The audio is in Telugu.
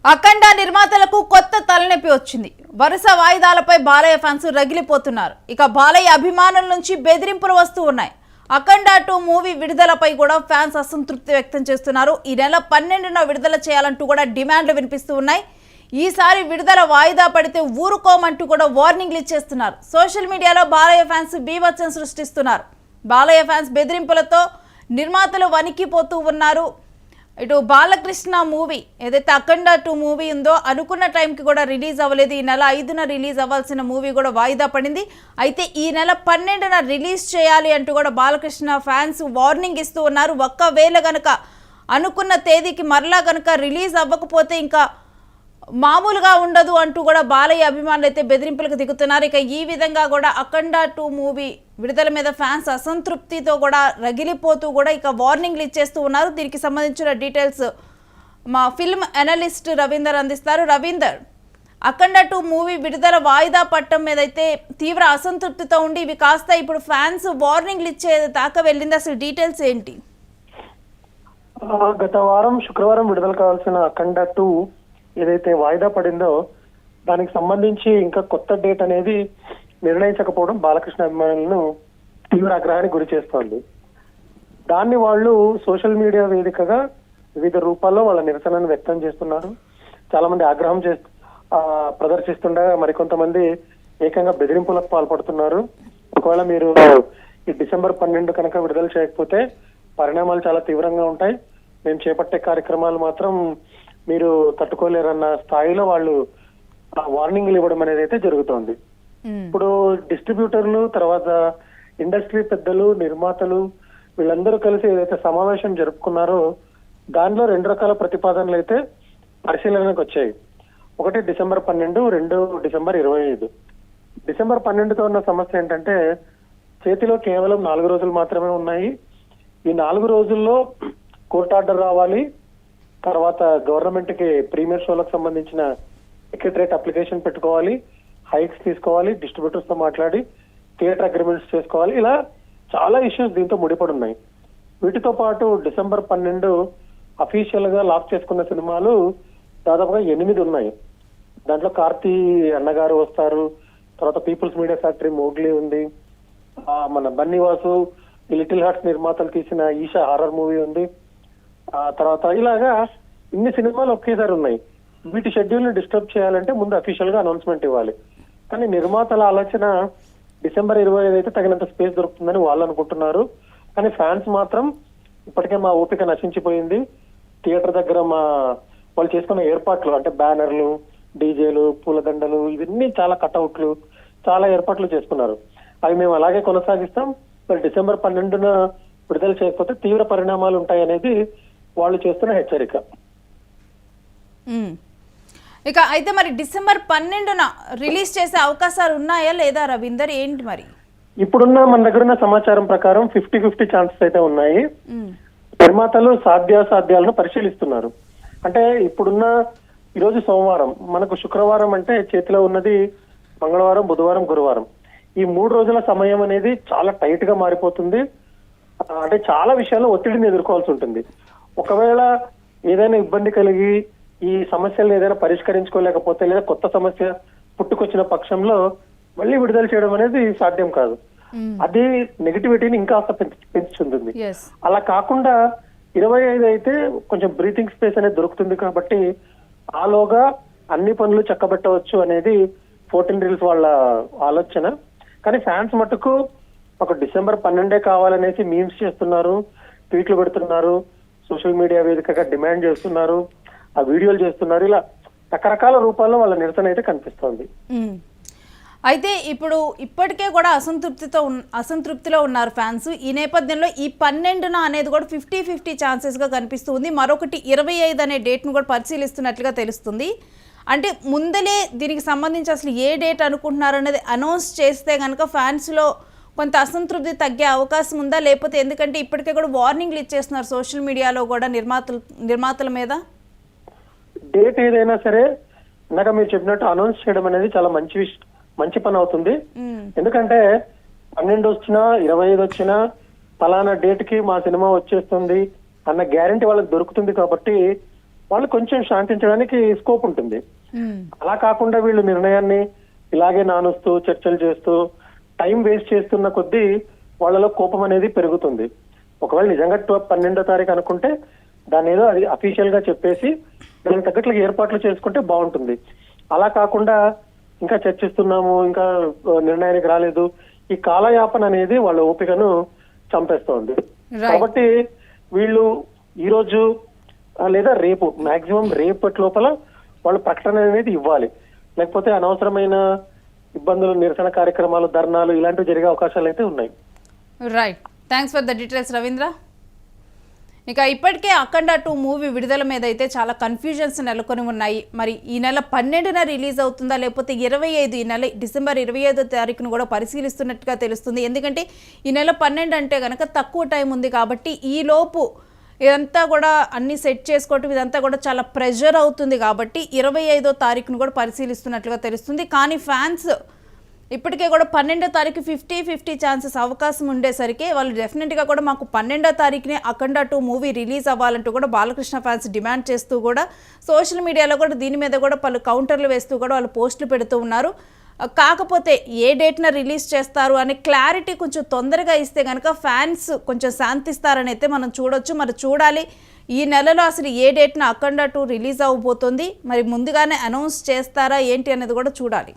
అఖండ నిర్మాతలకు కొత్త తలనొప్పి వచ్చింది. వరుస వాయిదాలపై బాలయ్య ఫ్యాన్స్ రగిలిపోతున్నారు. ఇక బాలయ్య అభిమానుల నుంచి బెదిరింపులు వస్తూ ఉన్నాయి. అఖండ 2 మూవీ విడుదలపై కూడా ఫ్యాన్స్ అసంతృప్తి వ్యక్తం చేస్తున్నారు. ఈ నెల 12న విడుదల చేయాలంటూ కూడా డిమాండ్లు వినిపిస్తూ ఉన్నాయి. ఈసారి విడుదల వాయిదా పడితే ఊరుకోమంటూ కూడా వార్నింగ్లు ఇచ్చేస్తున్నారు. సోషల్ మీడియాలో బాలయ్య ఫ్యాన్స్ బీభత్సం సృష్టిస్తున్నారు. బాలయ్య ఫ్యాన్స్ బెదిరింపులతో నిర్మాతలు వణికిపోతూ ఉన్నారు. ఇటు బాలకృష్ణ మూవీ ఏదైతే అఖండ 2 మూవీ ఉందో అనుకున్న టైంకి కూడా రిలీజ్ అవ్వలేదు. ఈ నెల 5న రిలీజ్ అవ్వాల్సిన మూవీ కూడా వాయిదా పడింది. అయితే ఈ నెల 12న రిలీజ్ చేయాలి అంటూ కూడా బాలకృష్ణ ఫ్యాన్స్ వార్నింగ్ ఇస్తూ ఉన్నారు. ఒక్కవేళ గనక అనుకున్న తేదీకి మరలా గనక రిలీజ్ అవ్వకపోతే ఇంకా మామూలుగా ఉండదు అంటూ కూడా బాలయ్య అభిమానులు అయితే బెదిరింపులకు దిగుతున్నారు. ఇక ఈ విధంగా కూడా అఖండ 2 మూవీ విడుదల మీద ఫ్యాన్స్ అసంతృప్తితో కూడా రగిలిపోతూ కూడా ఇక వార్నింగ్లు ఇచ్చేస్తూ ఉన్నారు. దీనికి సంబంధించిన డీటెయిల్స్ మా ఫిల్మ్ అనలిస్ట్ రవీందర్ అందిస్తారు. రవీందర్, అఖండ 2 మూవీ విడుదల వాయిదా పట్టడం మీద అయితే తీవ్ర అసంతృప్తితో ఉండి ఇవి కాస్త ఇప్పుడు ఫ్యాన్స్ వార్నింగ్లు ఇచ్చే దాకా వెళ్ళింది. అసలు డీటెయిల్స్ ఏంటి? గత వారం శుక్రవారం విడుదల కావాల్సిన అఖండ 2 ఏదైతే వాయిదా పడిందో దానికి సంబంధించి ఇంకా కొత్త డేట్ అనేది నిర్ణయించకపోవడం బాలకృష్ణ అభిమానులను తీవ్ర ఆగ్రహానికి గురి చేస్తోంది. దాన్ని వాళ్ళు సోషల్ మీడియా వేదికగా వివిధ రూపాల్లో వాళ్ళ నిరసనను వ్యక్తం చేస్తున్నారు. చాలా మంది ఆగ్రహం ప్రదర్శిస్తుండగా మరికొంతమంది ఏకంగా బెదిరింపులకు పాల్పడుతున్నారు. ఒకవేళ మీరు ఈ డిసెంబర్ 12 కనుక విడుదల చేయకపోతే పరిణామాలు చాలా తీవ్రంగా ఉంటాయి, మేము చేపట్టే కార్యక్రమాలు మాత్రం మీరు తట్టుకోలేరన్న స్థాయిలో వాళ్ళు వార్నింగ్లు ఇవ్వడం అనేది అయితే జరుగుతోంది. ఇప్పుడు డిస్ట్రిబ్యూటర్లు, తర్వాత ఇండస్ట్రీ పెద్దలు, నిర్మాతలు వీళ్ళందరూ కలిసి ఏదైతే సమావేశం జరుపుకున్నారో దానిలో 2 రకాల ప్రతిపాదనలు అయితే పరిశీలనకు వచ్చాయి. ఒకటి డిసెంబర్ 12, 2 డిసెంబర్ 25. డిసెంబర్ 12తో ఉన్న సమస్య ఏంటంటే చేతిలో కేవలం 4 రోజులు మాత్రమే ఉన్నాయి. ఈ 4 రోజుల్లో కోర్టు ఆర్డర్ రావాలి, తర్వాత గవర్నమెంట్ కి ప్రీమియర్ షోలకు సంబంధించిన టికెట్ రేట్ అప్లికేషన్ పెట్టుకోవాలి, హైక్స్ తీసుకోవాలి, డిస్ట్రిబ్యూటర్స్ తో మాట్లాడి థియేటర్ అగ్రిమెంట్స్ చేసుకోవాలి. ఇలా చాలా ఇష్యూస్ దీంతో ముడిపడి ఉన్నాయి. వీటితో పాటు డిసెంబర్ 12 అఫీషియల్ గా లాక్ చేసుకున్న సినిమాలు దాదాపుగా 8 ఉన్నాయి. దాంట్లో కార్తీ అన్నగారు వస్తారు, తర్వాత పీపుల్స్ మీడియా ఫ్యాక్టరీ మోగ్లీ ఉంది, మన బన్నీవాసు లిటిల్ హార్ట్స్ నిర్మాతలు తీసిన ఈషా హారర్ మూవీ ఉంది, తర్వాత ఇలాగా ఇన్ని సినిమాలు ఒకేసారి ఉన్నాయి. వీటి షెడ్యూల్ ని డిస్టర్బ్ చేయాలంటే ముందు అఫీషియల్ గా అనౌన్స్మెంట్ ఇవ్వాలి. కానీ నిర్మాతల ఆలోచన డిసెంబర్ 25 అయితే తగినంత స్పేస్ దొరుకుతుందని వాళ్ళు అనుకుంటున్నారు. కానీ ఫ్యాన్స్ మాత్రం ఇప్పటికే మా ఓపిక నశించిపోయింది, థియేటర్ దగ్గర వాళ్ళు చేసుకున్న ఏర్పాట్లు అంటే బ్యానర్లు, డీజేలు, పూలదండలు, ఇవన్నీ చాలా కట్అవుట్లు, చాలా ఏర్పాట్లు చేసుకున్నారు. అవి మేము అలాగే కొనసాగిస్తాం, మరి డిసెంబర్ 12న విడుదల చేయకపోతే తీవ్ర పరిణామాలు ఉంటాయి అనేది వాళ్ళు చేస్తున్న హెచ్చరిక. ఇక అయితే మరి డిసెంబర్ 12న రిలీజ్ చేసే అవకాశాలు ఉన్నాయా లేదా రవీందర్, ఏంటి మరి? ఇప్పుడున్న మన దగ్గర ఉన్న సమాచారం ప్రకారం 50-50 ఛాన్సెస్ అయితే ఉన్నాయి. నిర్మాతలు సాధ్యాసాధ్యాలను పరిశీలిస్తున్నారు. అంటే ఇప్పుడున్న ఈరోజు సోమవారం, మనకు శుక్రవారం అంటే చేతిలో ఉన్నది మంగళవారం, బుధవారం, గురువారం. ఈ 3 రోజుల సమయం అనేది చాలా టైట్ గా మారిపోతుంది. అంటే చాలా విషయాల్లో ఒత్తిడిని ఎదుర్కోవాల్సి ఉంటుంది. ఒకవేళ ఏదైనా ఇబ్బంది కలిగి ఈ సమస్యలను ఏదైనా పరిష్కరించుకోలేకపోతే లేదా కొత్త సమస్య పుట్టుకొచ్చిన పక్షంలో మళ్ళీ విడుదల చేయడం అనేది సాధ్యం కాదు. అది నెగిటివిటీని ఇంకా పెంచుతుంది. అలా కాకుండా 25 అయితే కొంచెం బ్రీతింగ్ స్పేస్ అనేది దొరుకుతుంది కాబట్టి ఆలోగా అన్ని పనులు చక్కబెట్టవచ్చు అనేది 14 రీల్స్ వాళ్ళ ఆలోచన. కానీ ఫ్యాన్స్ మటుకు ఒక డిసెంబర్ 12 కావాలనేసి మీమ్స్ చేస్తున్నారు, ట్వీట్లు పెడుతున్నారు, సోషల్ మీడియా వేదికగా డిమాండ్ చేస్తున్నారు, ఆ వీడియోలు చేస్తున్నారు. ఇలా రకరకాల రూపాల్లో వాళ్ళ నిరసన అయితే కనిపిస్తోంది. అయితే ఇప్పుడు ఇప్పటికే కూడా అసంతృప్తిలో ఉన్నారు ఫ్యాన్స్. ఈ నేపథ్యంలో ఈ 12న అనేది కూడా 50-50 ఛాన్సెస్ గా కనిపిస్తుంది. మరొకటి 25 అనే డేట్ ను కూడా పరిశీలిస్తున్నట్లుగా తెలుస్తుంది. అంటే ముందలే దీనికి సంబంధించి అసలు ఏ డేట్ అనుకుంటున్నారు అనేది అనౌన్స్ చేస్తే కనుక ఫ్యాన్స్ లో కొంత అసంతృప్తి తగ్గే అవకాశం ఉందా, లేకపోతే ఎందుకంటే ఇప్పటికే కూడా వార్నింగ్లు ఇచ్చేస్తున్నారు సోషల్ మీడియాలో కూడా నిర్మాతల మీద? డేట్ ఏదైనా సరే ఇందాక మీరు చెప్పినట్టు అనౌన్స్ చేయడం అనేది చాలా మంచి పని అవుతుంది. ఎందుకంటే 12 వచ్చినా 25 వచ్చినా ఫలానా డేట్ కి మా సినిమా వచ్చేస్తుంది అన్న గ్యారంటీ వాళ్ళకి దొరుకుతుంది. కాబట్టి వాళ్ళు కొంచెం శాంతించడానికి స్కోప్ ఉంటుంది. మ్మ్. అలా కాకుండా వీళ్ళు నిర్ణయాన్ని ఇలాగే నానుస్తూ చర్చలు చేస్తూ టైం వేస్ట్ చేస్తున్న కొద్దీ వాళ్ళలో కోపం అనేది పెరుగుతుంది. ఒకవేళ నిజంగా 12వ తారీఖు అనుకుంటే దాన్ని ఏదో అది అఫీషియల్ గా చెప్పేసి దానికి తగ్గట్లు ఏర్పాట్లు చేసుకుంటే బాగుంటుంది. అలా కాకుండా ఇంకా చర్చిస్తున్నాము, ఇంకా నిర్ణయానికి రాలేదు, ఈ కాలయాపన అనేది వాళ్ళ ఓపికను చంపేస్తోంది. Right. కాబట్టి వీళ్ళు ఈ రోజు లేదా రేపు మాక్సిమం రేపటి లోపల వాళ్ళు ప్రకటన అనేది ఇవ్వాలి. లేకపోతే అనవసరమైన ఇబ్బందులు, నిరసన కార్యక్రమాలు, ధర్నాలు ఇలాంటివి జరిగే అవకాశాలు అయితే ఉన్నాయి. Right, thanks for the details Ravindra. ఇక ఇప్పటికే అఖండ 2 మూవీ విడుదల మీద అయితే చాలా కన్ఫ్యూజన్స్ నెలకొని ఉన్నాయి. మరి ఈ నెల 12న రిలీజ్ అవుతుందా లేకపోతే 25 ఈ నెల డిసెంబర్ 25వ తారీఖును కూడా పరిశీలిస్తున్నట్టుగా తెలుస్తుంది. ఎందుకంటే ఈ నెల 12 అంటే కనుక తక్కువ టైం ఉంది కాబట్టి ఈ లోపు ఇదంతా కూడా అన్ని సెట్ చేసుకోవటం ఇదంతా కూడా చాలా ప్రెషర్ అవుతుంది కాబట్టి 25వ తారీఖును కూడా పరిశీలిస్తున్నట్లుగా తెలుస్తుంది. కానీ ఫ్యాన్స్ ఇప్పటికే కూడా 12వ తారీఖు 50-50 ఛాన్సెస్ అవకాశం ఉండేసరికి వాళ్ళు డెఫినెట్గా కూడా మాకు 12వ తారీఖునే అఖండ 2 మూవీ రిలీజ్ అవ్వాలంటూ కూడా బాలకృష్ణ ఫ్యాన్స్ డిమాండ్ చేస్తూ కూడా సోషల్ మీడియాలో కూడా దీని మీద కూడా పలు కౌంటర్లు వేస్తూ కూడా వాళ్ళు పోస్టులు పెడుతూ ఉన్నారు. కాకపోతే ఏ డేట్న రిలీజ్ చేస్తారు అనే క్లారిటీ కొంచెం తొందరగా ఇస్తే కనుక ఫ్యాన్స్ కొంచెం శాంతిస్తారని అయితే మనం చూడొచ్చు. మరి చూడాలి ఈ నెలలో అసలు ఏ డేట్న అఖండ 2 రిలీజ్ అవ్వబోతుంది, మరి ముందుగానే అనౌన్స్ చేస్తారా ఏంటి అనేది కూడా చూడాలి.